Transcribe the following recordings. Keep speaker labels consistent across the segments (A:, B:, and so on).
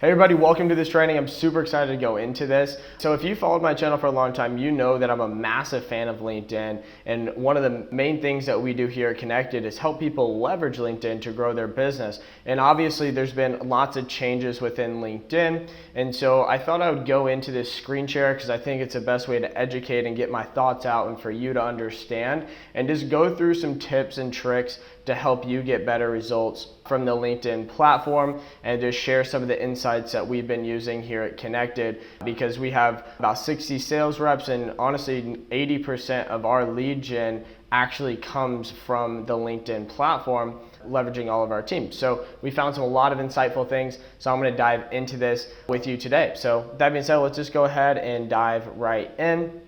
A: Hey everybody, welcome to this training. I'm super excited to go into this. So if you followed my channel for a long time, you know that I'm a massive fan of LinkedIn. And one of the main things that we do here at Kennected is help people leverage LinkedIn to grow their business. And obviously there's been lots of changes within LinkedIn. And so I thought I would go into this screen share because I think it's the best way to educate and get my thoughts out and for you to understand and just go through some tips and tricks to help you get better results from the LinkedIn platform and just share some of the insights that we've been using here at Kennected, because we have about 60 sales reps and honestly 80% of our lead gen actually comes from the LinkedIn platform, leveraging all of our teams. So we found a lot of insightful things, so I'm going to dive into this with you today. So that being said, let's just go ahead and dive right in.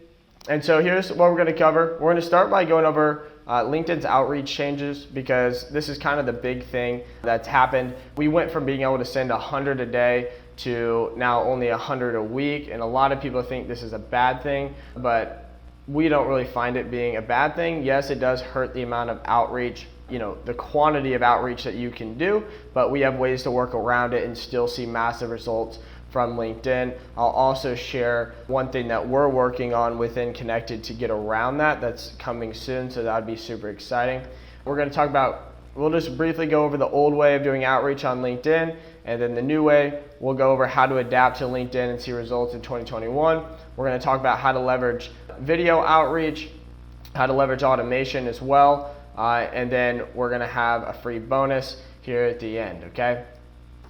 A: And so here's what we're going to cover. We're going to start by going over LinkedIn's outreach changes, because this is kind of the big thing that's happened. We went from being able to send 100 a day to now only 100 a week, and a lot of people think this is a bad thing, but we don't really find it being a bad thing. Yes, it does hurt the amount of outreach, the quantity of outreach that you can do, but we have ways to work around it and still see massive results from LinkedIn. I'll also share one thing that we're working on within Kennected to get around that's coming soon, so that would be super exciting. We're going to talk about, we'll just briefly go over the old way of doing outreach on LinkedIn, and then the new way, we'll go over how to adapt to LinkedIn and see results in 2021. We're going to talk about how to leverage video outreach, how to leverage automation as well, and then we're going to have a free bonus here at the end, okay?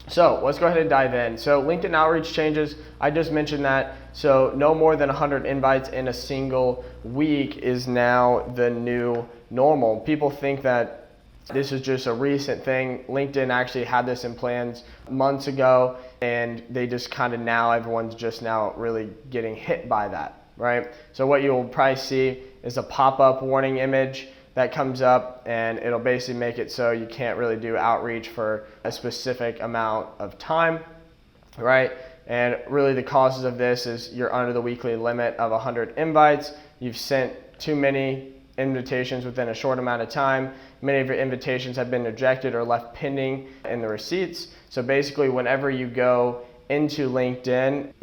A: So let's go ahead and dive in. So LinkedIn outreach changes, I just mentioned that. So no more than 100 invites in a single week is now the new normal. People think that this is just a recent thing. LinkedIn actually had this in plans months ago, and they just kind of now, everyone's just now really getting hit by that, right? So what you'll probably see is a pop-up warning image that comes up, and it'll basically make it so you can't really do outreach for a specific amount of time, right? And really the causes of this is you're under the weekly limit of 100 invites, you've sent too many invitations within a short amount of time, many of your invitations have been rejected or left pending in the receipts. So basically whenever you go into LinkedIn,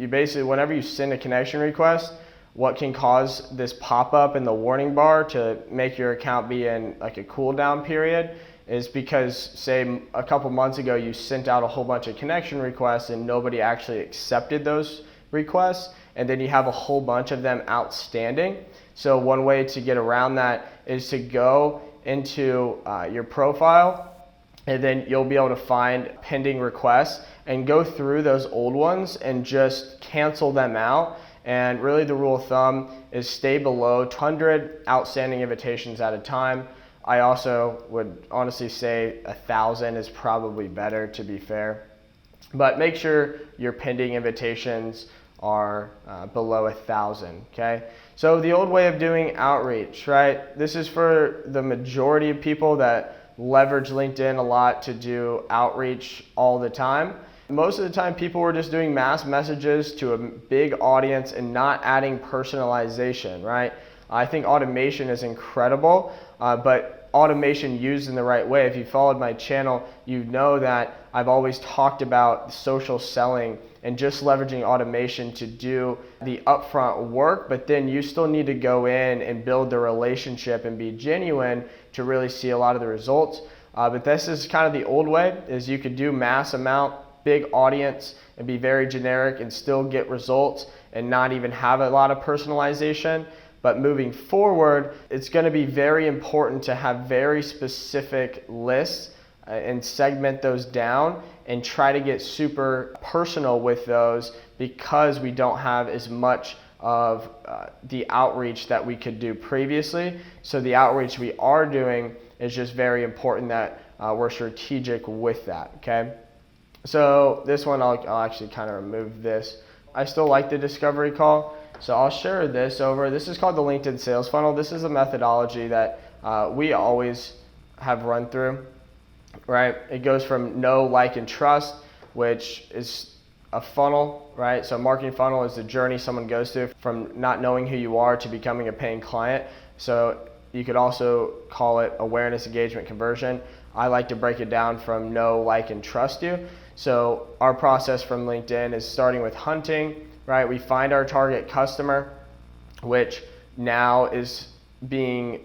A: whenever you send a connection request, what can cause this pop-up in the warning bar to make your account be in like a cooldown period is because, say, a couple months ago you sent out a whole bunch of connection requests and nobody actually accepted those requests, and then you have a whole bunch of them outstanding. So one way to get around that is to go into your profile, and then you'll be able to find pending requests and go through those old ones and just cancel them out. And really the rule of thumb is stay below 100 outstanding invitations at a time. I also would honestly say 1,000 is probably better, to be fair. But make sure your pending invitations are below 1,000, okay? So the old way of doing outreach, right? This is for the majority of people that leverage LinkedIn a lot to do outreach all the time. Most of the time people were just doing mass messages to a big audience and not adding personalization, right? I think automation is incredible, but automation used in the right way. If you followed my channel, you know that I've always talked about social selling and just leveraging automation to do the upfront work, but then you still need to go in and build the relationship and be genuine to really see a lot of the results. But this is kind of the old way, is you could do mass amount, big audience, and be very generic and still get results and not even have a lot of personalization. But moving forward, it's going to be very important to have very specific lists and segment those down and try to get super personal with those, because we don't have as much of the outreach that we could do previously. So the outreach we are doing is just very important that we're strategic with that, okay? So this one, I'll actually kind of remove this. I still like the discovery call, so I'll share this over. This is called the LinkedIn sales funnel. This is a methodology that we always have run through, right? It goes from know, like, and trust, which is a funnel, right? So a marketing funnel is the journey someone goes through from not knowing who you are to becoming a paying client. So you could also call it awareness, engagement, conversion. I like to break it down from know, like, and trust you. So our process from LinkedIn is starting with hunting, right? We find our target customer, which now is being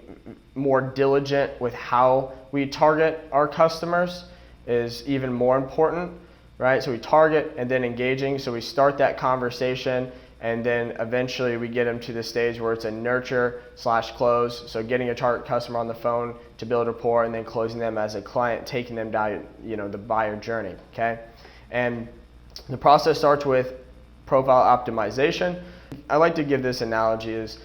A: more diligent with how we target our customers is even more important, right? So we target and then engaging. So we start that conversation, and then eventually we get them to the stage where it's a nurture/close. So getting a target customer on the phone to build rapport, and then closing them as a client, taking them down, the buyer journey, okay? And the process starts with profile optimization. I like to give this analogy this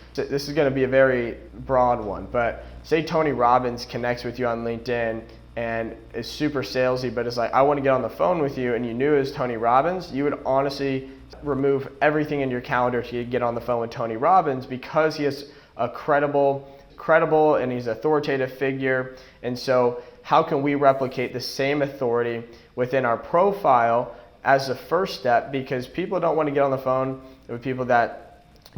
A: is going to be a very broad one, but say Tony Robbins connects with you on LinkedIn and is super salesy, but is like, I want to get on the phone with you, and you knew it was Tony Robbins, you would honestly remove everything in your calendar to get on the phone with Tony Robbins, because he is a credible and he's an authoritative figure. And so how can we replicate the same authority within our profile as the first step? Because people don't want to get on the phone with people that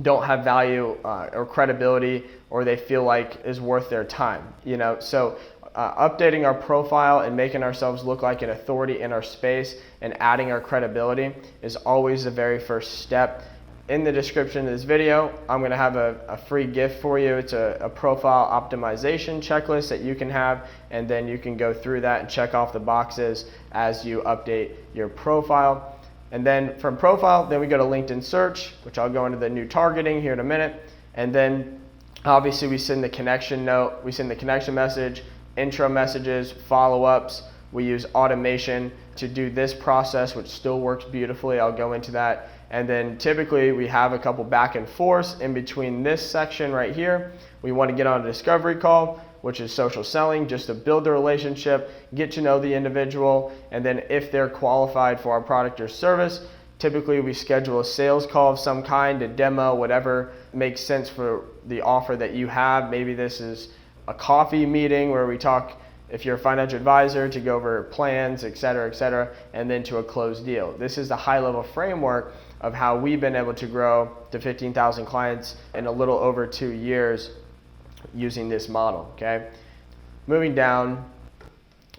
A: don't have value or credibility, or they feel like is worth their time, So updating our profile and making ourselves look like an authority in our space and adding our credibility is always the very first step. In the description of this video, I'm going to have a free gift for you. It's a profile optimization checklist that you can have, and then you can go through that and check off the boxes as you update your profile. And then from profile, then we go to LinkedIn search, which I'll go into the new targeting here in a minute. And then obviously we send the connection note, we send the connection message, intro messages, follow-ups. We use automation to do this process, which still works beautifully. I'll go into that. And then typically we have a couple back and forths in between this section right here. We want to get on a discovery call, which is social selling, just to build the relationship, get to know the individual, and then if they're qualified for our product or service, typically we schedule a sales call of some kind, a demo, whatever makes sense for the offer that you have. Maybe this is a coffee meeting where we talk, if you're a financial advisor, to go over plans, et cetera, and then to a closed deal. This is the high-level framework of how we've been able to grow to 15,000 clients in a little over 2 years using this model, okay? Moving down,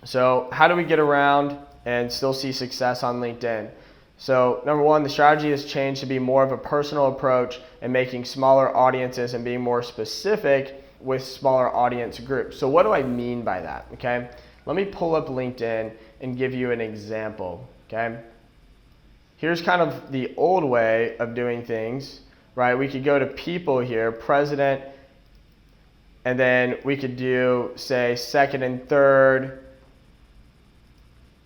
A: so how do we get around and still see success on LinkedIn? So number one, the strategy has changed to be more of a personal approach and making smaller audiences and being more specific with smaller audience groups. So what do I mean by that, okay? Let me pull up LinkedIn and give you an example, okay? Here's kind of the old way of doing things, right? We could go to people here, president, and then we could do, say, second and third,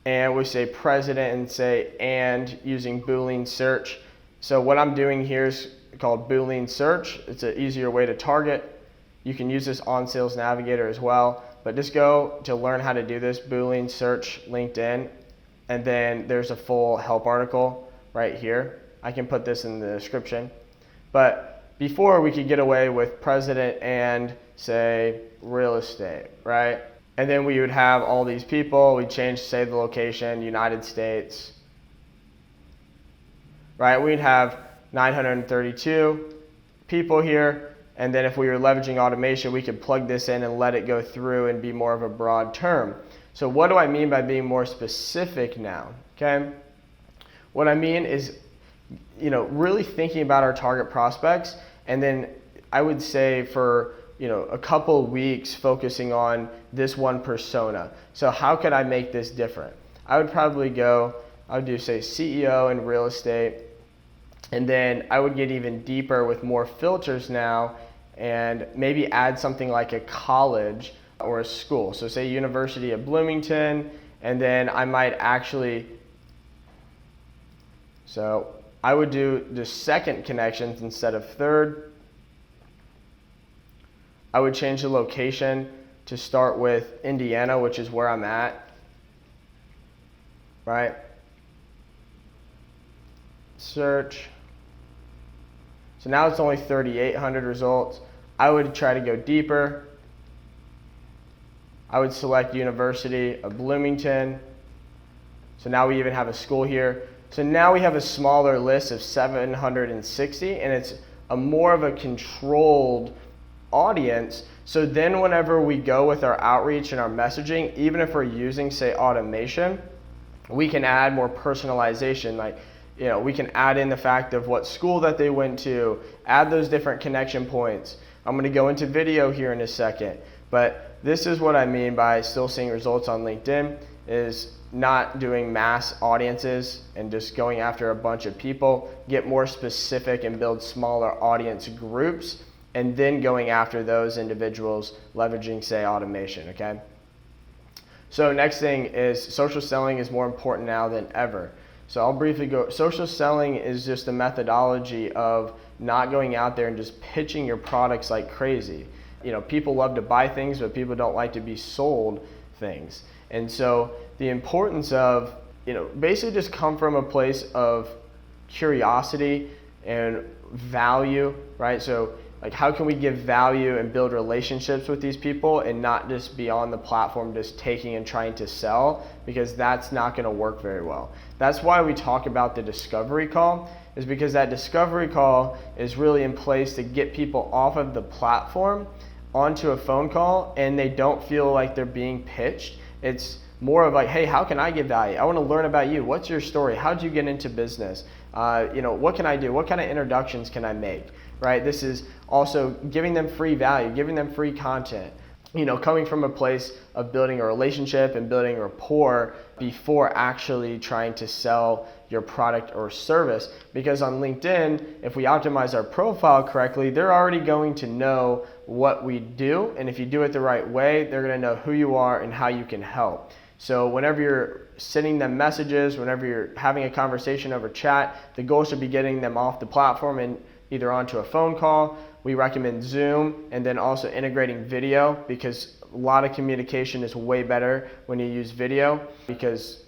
A: and we say president and say and using Boolean search. So what I'm doing here is called Boolean search. It's an easier way to target. You can use this on Sales Navigator as well, but just go to learn how to do this, Boolean search LinkedIn, and then there's a full help article right here. I can put this in the description. But before, we could get away with president and say real estate, right? And then we would have all these people. We'd change, say, the location, United States, right? We'd have 932 people here. And then if we were leveraging automation, we could plug this in and let it go through and be more of a broad term. So what do I mean by being more specific now, okay? What I mean is, really thinking about our target prospects, and then I would say for, a couple of weeks focusing on this one persona. So how could I make this different? I would probably do, say, CEO in real estate, and then I would get even deeper with more filters now, and maybe add something like a college or a school. So say University of Bloomington, and then I might actually, so I would do the second connections instead of third. I would change the location to start with Indiana, which is where I'm at, right? Search. So now it's only 3,800 results. I would try to go deeper. I would select University of Bloomington. So now we even have a school here. So now we have a smaller list of 760, and it's a more of a controlled audience So then whenever we go with our outreach and our messaging, even if we're using, say, automation, we can add more personalization. Like, we can add in the fact of what school that they went to, add those different connection points. I'm going to go into video here in a second, but this is what I mean by still seeing results on LinkedIn, is not doing mass audiences and just going after a bunch of people. Get more specific and build smaller audience groups, and then going after those individuals, leveraging, say, automation, okay? So next thing is social selling is more important now than ever. So I'll briefly go. Social selling is just a methodology of not going out there and just pitching your products like crazy. People love to buy things, but people don't like to be sold things. And so the importance of, basically just come from a place of curiosity and value, right? So like, how can we give value and build relationships with these people and not just be on the platform just taking and trying to sell, because that's not going to work very well. That's why we talk about the discovery call, is because that discovery call is really in place to get people off of the platform onto a phone call, and they don't feel like they're being pitched. It's more of like, hey, how can I give value? I want to learn about you. What's your story? How'd you get into business? What can I do? What kind of introductions can I make? Right? This is also giving them free value, giving them free content. Coming from a place of building a relationship and building rapport before actually trying to sell your product or service. Because on LinkedIn, if we optimize our profile correctly, they're already going to know what we do. And if you do it the right way, they're going to know who you are and how you can help. So whenever you're sending them messages, whenever you're having a conversation over chat, the goal should be getting them off the platform and either onto a phone call. We recommend Zoom, and then also integrating video, because a lot of communication is way better when you use video, because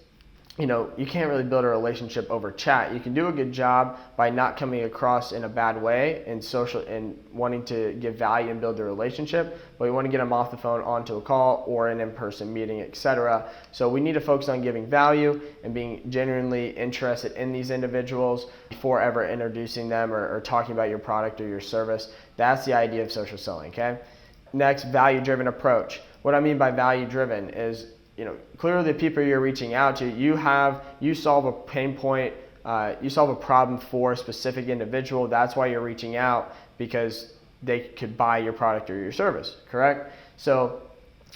A: you can't really build a relationship over chat. You can do a good job by not coming across in a bad way and social and wanting to give value and build the relationship, but we want to get them off the phone onto a call or an in-person meeting, etc. So we need to focus on giving value and being genuinely interested in these individuals before ever introducing them or talking about your product or your service. That's the idea of social selling, okay? Next, value-driven approach. What I mean by value-driven is, clearly the people you're reaching out to, you solve a pain point, you solve a problem for a specific individual. That's why you're reaching out, because they could buy your product or your service, correct? So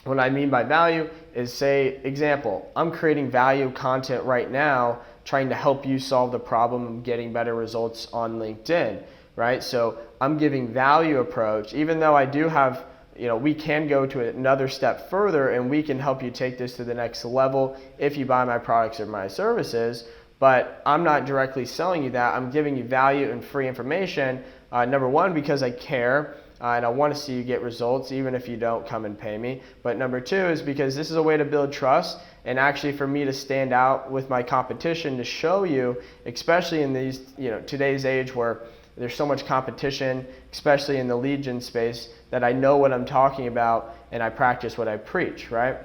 A: what I mean by value is, say, example, I'm creating value content right now, trying to help you solve the problem of getting better results on LinkedIn, right? So I'm giving value approach, even though I do have, we can go to another step further and we can help you take this to the next level if you buy my products or my services, but I'm not directly selling you that. I'm giving you value and free information, number one, because I care and I want to see you get results even if you don't come and pay me. But number two is because this is a way to build trust, and actually for me to stand out with my competition, to show you, especially in these, today's age where there's so much competition, especially in the lead gen space, that I know what I'm talking about and I practice what I preach, right?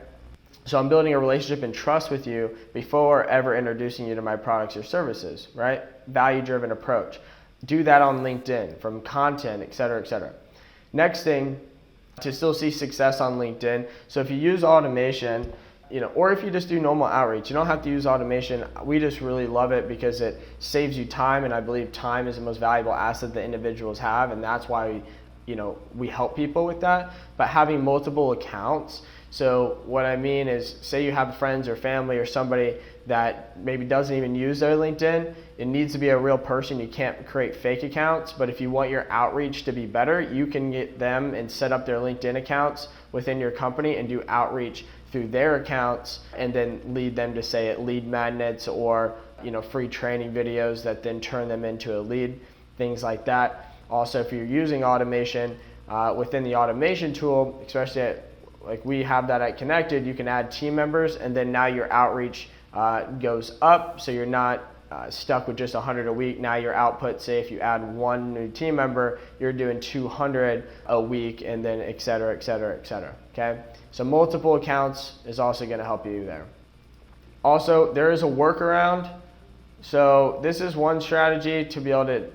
A: So I'm building a relationship and trust with you before ever introducing you to my products or services, right? Value-driven approach. Do that on LinkedIn, from content, et cetera, et cetera. Next thing, to still see success on LinkedIn. So if you use automation, or if you just do normal outreach, you don't have to use automation. We just really love it because it saves you time, and I believe time is the most valuable asset that individuals have, and that's why we help people with that. But having multiple accounts, so what I mean is, say you have friends or family or somebody that maybe doesn't even use their LinkedIn, it needs to be a real person. You can't create fake accounts, but if you want your outreach to be better, you can get them and set up their LinkedIn accounts within your company and do outreach through their accounts, and then lead them to, say, lead magnets or free training videos that then turn them into a lead, things like that. Also, if you're using automation within the automation tool, especially like we have that at Kennected, you can add team members, and then now your outreach goes up, so you're not stuck with just 100 a week. Now your output, say if you add one new team member, you're doing 200 a week, and then et cetera, et cetera, et cetera, okay? So multiple accounts is also gonna help you there. Also, there is a workaround. So this is one strategy to be able to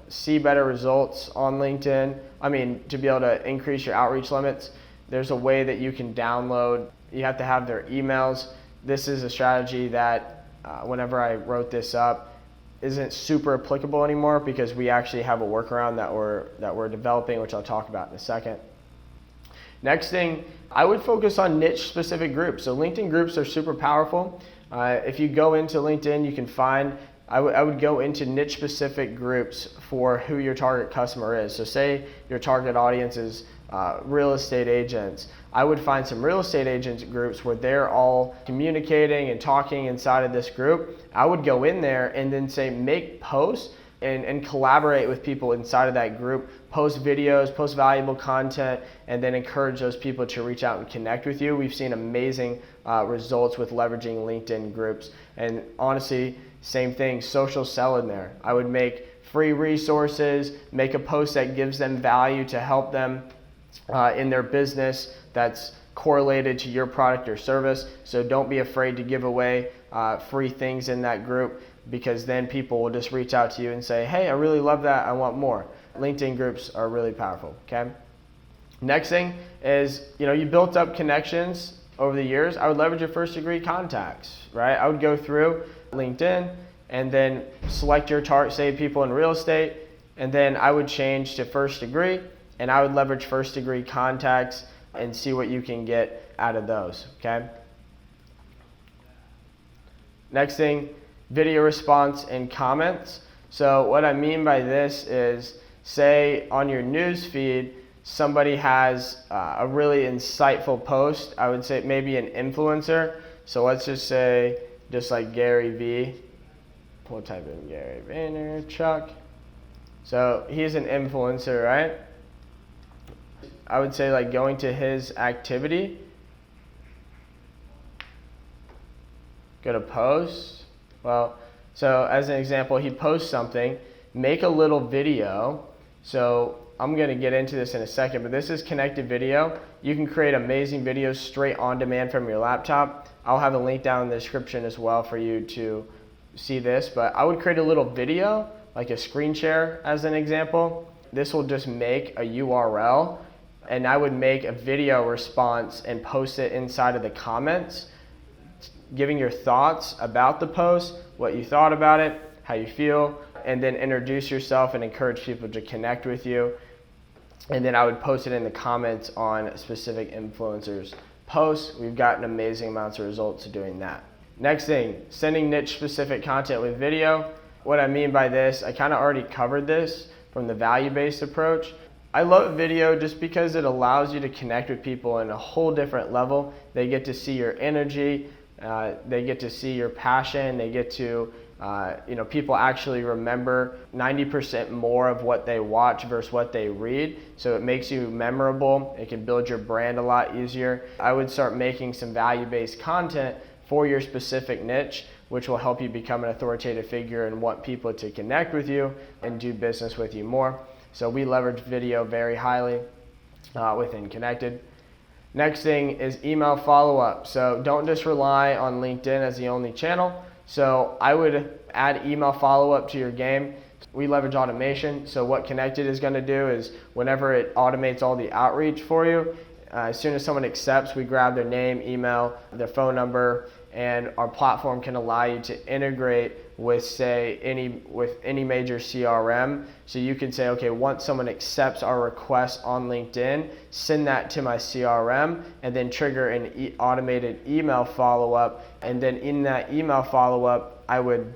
A: see better results on LinkedIn, to be able to increase your outreach limits, there's a way that you can download. You have to have their emails. This is a strategy that whenever I wrote this up, isn't super applicable anymore because we actually have a workaround that we're developing, which I'll talk about in a second. Next thing, I would focus on niche specific groups. So LinkedIn groups are super powerful. If you go into LinkedIn, you can find, I would go into niche specific groups for who your target customer is. So say your target audience is real estate agents. I would find some real estate agents groups where they're all communicating and talking inside of this group. I would go in there and then say make posts and collaborate with people inside of that group, post videos, post valuable content, and then encourage those people to reach out and connect with you. We've seen amazing results with leveraging LinkedIn groups. And honestly, same thing, social sell in there. I would make free resources, make a post that gives them value to help them in their business that's correlated to your product or service. So don't be afraid to give away free things in that group, because then people will just reach out to you and say, hey, I really love that, I want more. LinkedIn groups are really powerful, okay? Next thing is, you built up connections over the years. I would leverage your first degree contacts, right? I would go through LinkedIn and then select your target, say people in real estate, and then I would change to first degree, and I would leverage first degree contacts and see what you can get out of those, okay? Next thing, video response and comments. So what I mean by this is, say on your news feed, somebody has a really insightful post. I would say maybe an influencer. So let's just say, just like Gary V. We'll type in Gary Vaynerchuk. So he's an influencer, right? I would say like going to his activity, go to post. Well, so as an example, he posts something, make a little video. So I'm going to get into this in a second, but this is connected video. You can create amazing videos straight on demand from your laptop. I'll have a link down in the description as well for you to see this, but I would create a little video, like a screen share as an example. This will just make a URL, and I would make a video response and post it inside of the comments, giving your thoughts about the post, what you thought about it, how you feel, and then introduce yourself and encourage people to connect with you. And then I would post it in the comments on specific influencers' posts. We've gotten amazing amounts of results doing that. Next thing, sending niche specific content with video. What I mean by this, I kind of already covered this from the value-based approach. I love video just because it allows you to connect with people in a whole different level. They get to see your energy, they get to see your passion, they get to, people actually remember 90% more of what they watch versus what they read. So it makes you memorable. It can build your brand a lot easier. I would start making some value-based content for your specific niche, which will help you become an authoritative figure and want people to connect with you and do business with you more. So we leverage video very highly within Kennected. Next thing is email follow-up. So don't just rely on LinkedIn as the only channel. So I would add email follow-up to your game. We leverage automation. So what Kennected is going to do is whenever it automates all the outreach for you, as soon as someone accepts, we grab their name, email, their phone number, and our platform can allow you to integrate with, say, any major CRM. So you can say, okay, once someone accepts our request on LinkedIn, send that to my CRM, and then trigger an automated email follow-up. And then in that email follow-up, I would,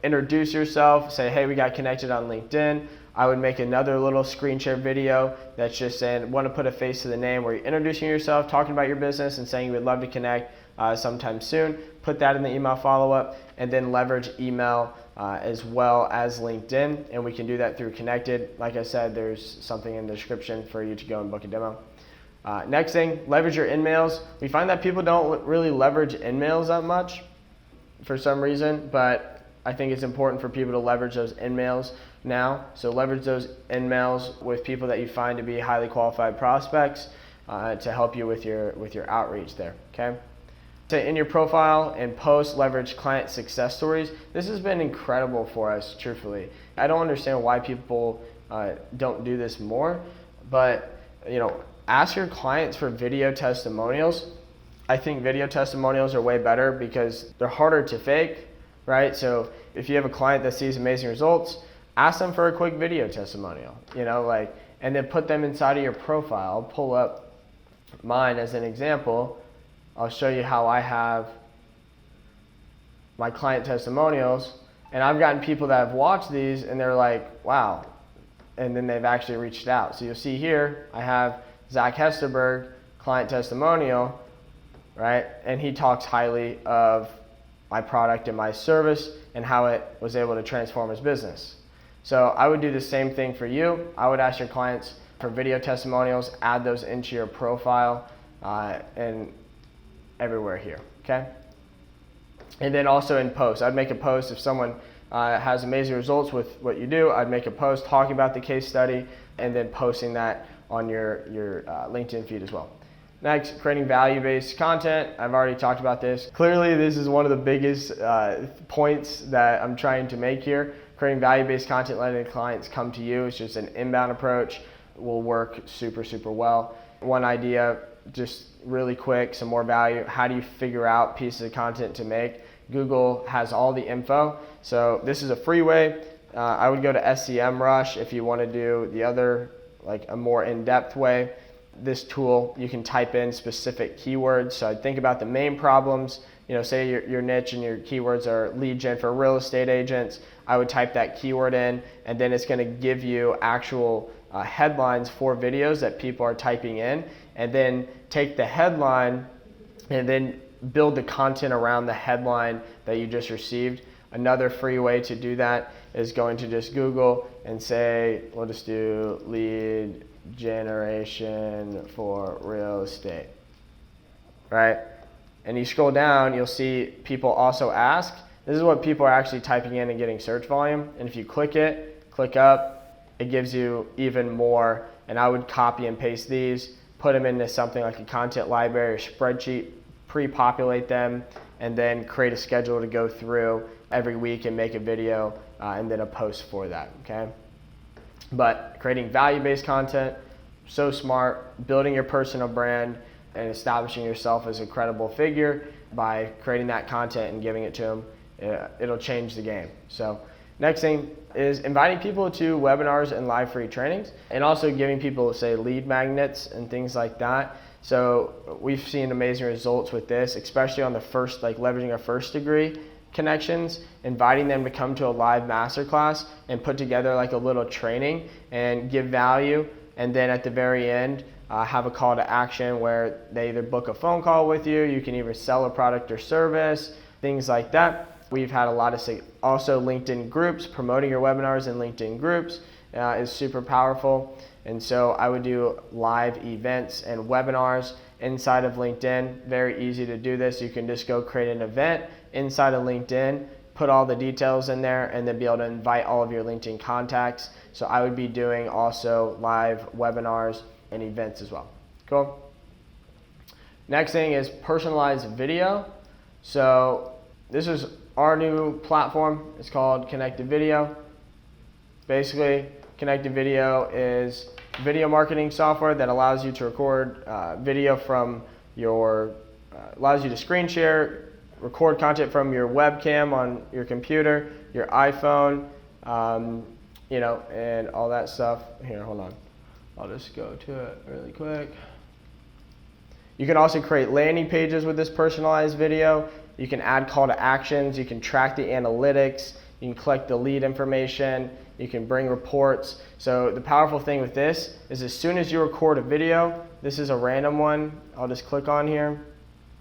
A: introduce yourself, say, hey, we got connected on LinkedIn. I would make another little screen share video that's just saying, want to put a face to the name, where you're introducing yourself, talking about your business, and saying you would love to connect sometime soon. Put that in the email follow-up, and then leverage email as well as LinkedIn, and we can do that through Kennected. Like I said, there's something in the description for you to go and book a demo. Next thing, leverage your in-mails. We find that people don't really leverage in-mails that much for some reason, but I think it's important for people to leverage those in-mails now. So leverage those in-mails with people that you find to be highly qualified prospects to help you with your outreach there, okay? To in your profile and post leverage client success stories. This has been incredible for us, truthfully. I don't understand why people don't do this more, but ask your clients for video testimonials. I think video testimonials are way better because they're harder to fake, right? So if you have a client that sees amazing results, ask them for a quick video testimonial, and then put them inside of your profile. I'll pull up mine as an example. I'll show you how I have my client testimonials, and I've gotten people that have watched these and they're like, wow, and then they've actually reached out. So you'll see here, I have Zach Hesterberg client testimonial, right? And he talks highly of my product and my service and how it was able to transform his business. So I would do the same thing for you. I would ask your clients for video testimonials, add those into your profile, and everywhere here, okay? And then also in posts, I'd make a post if someone has amazing results with what you do. I'd make a post talking about the case study and then posting that on your LinkedIn feed as well. Next, creating value-based content. I've already talked about this. Clearly, this is one of the biggest points that I'm trying to make here. Creating value-based content, letting the clients come to you. It's just an inbound approach. Will work super, super well. One idea, just really quick, some more value. How do you figure out pieces of content to make? Google has all the info. So this is a free way. I would go to SEMrush if you want to do the other, like a more in-depth way. This tool, you can type in specific keywords. So I'd think about the main problems. Say your niche and your keywords are lead gen for real estate agents. I would type that keyword in, and then it's going to give you actual headlines for videos that people are typing in, and then take the headline and then build the content around the headline that you just received. Another free way to do that is going to just Google and say, we'll just do lead generation for real estate, right? And you scroll down, you'll see people also ask. This is what people are actually typing in and getting search volume. And if you click up, it gives you even more. And I would copy and paste these, put them into something like a content library or spreadsheet, pre-populate them, and then create a schedule to go through every week and make a video and then a post for that, okay? But creating value-based content, so smart, building your personal brand and establishing yourself as a credible figure by creating that content and giving it to them, it'll change the game. So next thing is inviting people to webinars and live free trainings, and also giving people, say, lead magnets and things like that. So we've seen amazing results with this, especially on the first, like leveraging our first degree connections, inviting them to come to a live masterclass and put together like a little training and give value. And then at the very end, have a call to action where they either book a phone call with you, you can either sell a product or service, things like that. We've had a lot of also LinkedIn groups. Promoting your webinars in LinkedIn groups is super powerful. And so I would do live events and webinars inside of LinkedIn. Very easy to do this. You can just go create an event inside of LinkedIn, put all the details in there, and then be able to invite all of your LinkedIn contacts. So I would be doing also live webinars and events as well. Cool. Next thing is personalized video. So this is our new platform. It's called Kennected Video. Basically, Kennected Video is video marketing software that allows you to record video from your, allows you to screen share, record content from your webcam on your computer, your iPhone, and all that stuff. Here, hold on. I'll just go to it really quick. You can also create landing pages with this personalized video. You can add call to actions. You can track the analytics. You can collect the lead information. You can bring reports. So the powerful thing with this is as soon as you record a video, this is a random one. I'll just click on here.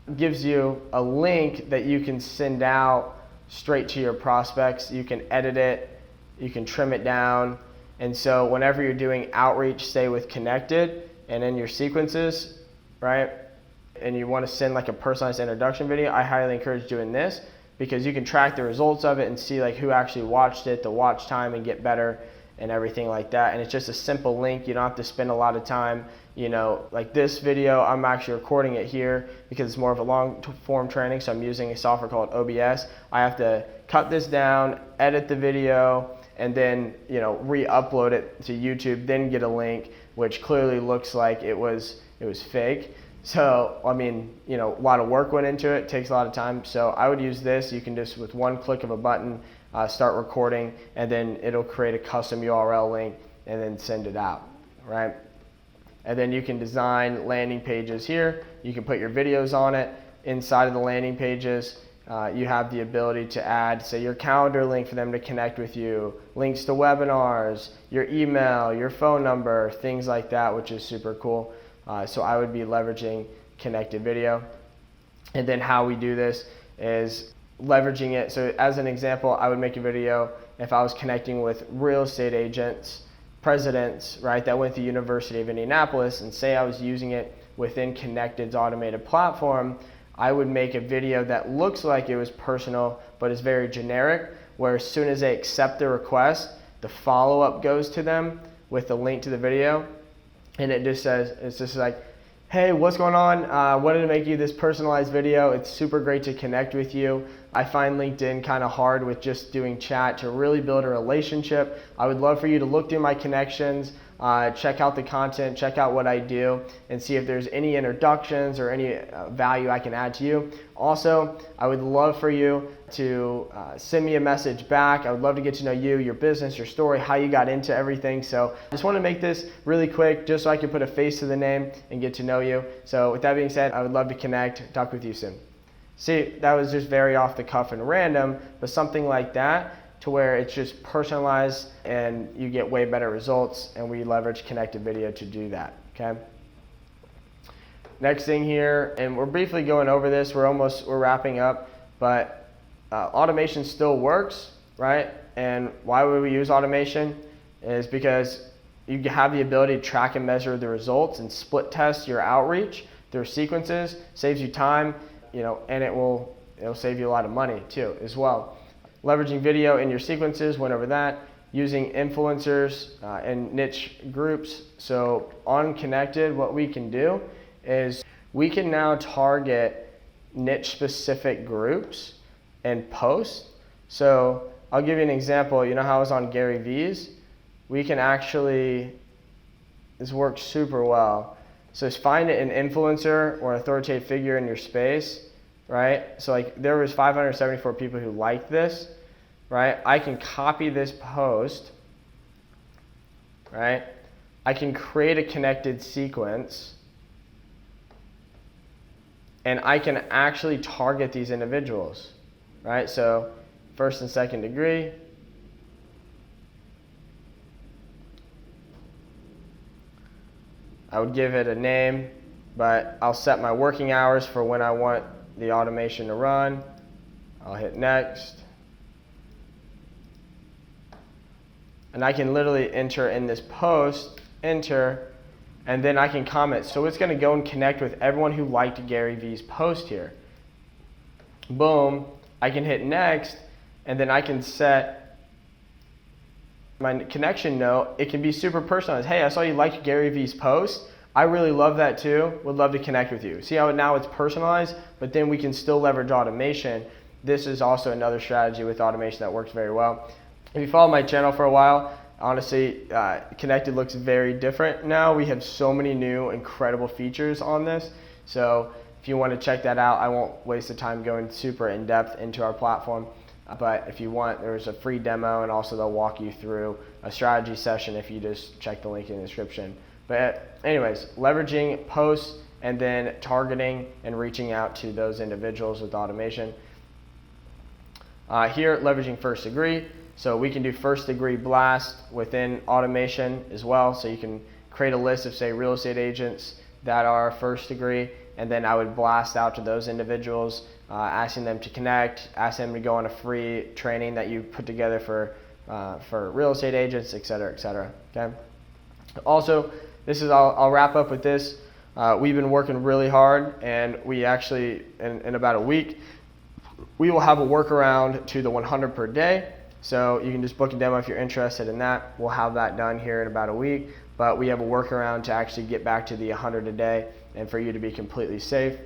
A: It gives you a link that you can send out straight to your prospects. You can edit it. You can trim it down. And so whenever you're doing outreach, say with Kennected and in your sequences, right? And you want to send like a personalized introduction video, I highly encourage doing this because you can track the results of it and see like who actually watched it, the watch time, and get better and everything like that. And it's just a simple link. You don't have to spend a lot of time you know, like this video, I'm actually recording it here because it's more of a long form training, so I'm using a software called OBS. I have to cut this down, edit the video, and then, you know, re-upload it to YouTube, then get a link, which clearly looks like it was fake. So, I mean, you know, a lot of work went into it, takes a lot of time. So I would use this. You can just, with one click of a button, start recording, and then it'll create a custom URL link and then send it out, right? And then you can design landing pages here. You can put your videos on it. Inside of the landing pages, you have the ability to add, say, your calendar link for them to connect with you, links to webinars, your email, your phone number, things like that, which is super cool. So I would be leveraging Kennected Video. And then how we do this is leveraging it. So as an example, I would make a video if I was connecting with real estate agents, presidents, right, that went to the University of Indianapolis, and say I was using it within Kennected's automated platform, I would make a video that looks like it was personal, but is very generic, where as soon as they accept the request, the follow-up goes to them with the link to the video, and it just says, it's just like, hey, what's going on? Wanted to make you this personalized video. It's super great to connect with you. I find LinkedIn kind of hard with just doing chat to really build a relationship. I would love for you to look through my connections, check out the content, check out what I do, and see if there's any introductions or any value I can add to you. Also, I would love for you to send me a message back. I would love to get to know you, your business, your story, how you got into everything. So I just want to make this really quick just so I can put a face to the name and get to know you. So with that being said, I would love to connect, talk with you soon. See, that was just very off the cuff and random, but something like that to where it's just personalized and you get way better results, and we leverage Kennected Video to do that, okay? Next thing here, and we're briefly going over this, we're wrapping up, but automation still works, right? And why would we use automation is because you have the ability to track and measure the results and split test your outreach through sequences, saves you time, you know, and it'll save you a lot of money too as well. Leveraging video in your sequences, went over that. Using influencers and niche groups. So on Kennected, what we can do is we can now target niche specific groups and posts. So I'll give you an example. You know how I was on Gary V's? We can actually, this works super well. So just find an influencer or authoritative figure in your space, right? So like there was 574 people who liked this, right? I can copy this post, right? I can create a connected sequence, and I can actually target these individuals, right? So first and second degree. I would give it a name, but I'll set my working hours for when I want the automation to run. I'll hit next. And I can literally enter in this post, enter, and then I can comment. So it's gonna go and connect with everyone who liked Gary V's post here. Boom, I can hit next, and then I can set my connection note. It can be super personalized. Hey, I saw you liked Gary V's post. I really love that too. Would love to connect with you. See how now it's personalized, but then we can still leverage automation. This is also another strategy with automation that works very well. If you follow my channel for a while, honestly, Kennected looks very different now. We have so many new incredible features on this. So if you want to check that out, I won't waste the time going super in depth into our platform. But if you want, there's a free demo, and also they'll walk you through a strategy session if you just check the link in the description. But anyways, leveraging posts and then targeting and reaching out to those individuals with automation. Here, leveraging first degree. So we can do first degree blast within automation as well. So you can create a list of, say, real estate agents that are first degree, and then I would blast out to those individuals, asking them to connect, ask them to go on a free training that you put together for real estate agents, et cetera, okay? Also, this is, I'll wrap up with this. We've been working really hard, and we actually, in about a week, we will have a workaround to the 100 per day. So you can just book a demo if you're interested in that. We'll have that done here in about a week. but we have a workaround to actually get back to the 100 a day and for you to be completely safe.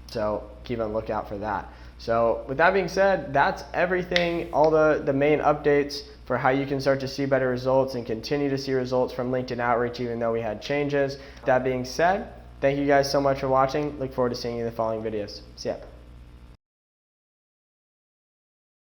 A: So keep on the lookout for that. So with that being said, that's everything, all the main updates for how you can start to see better results and continue to see results from LinkedIn outreach even though we had changes. That being said, thank you guys so much for watching. Look forward to seeing you in the following videos. See ya.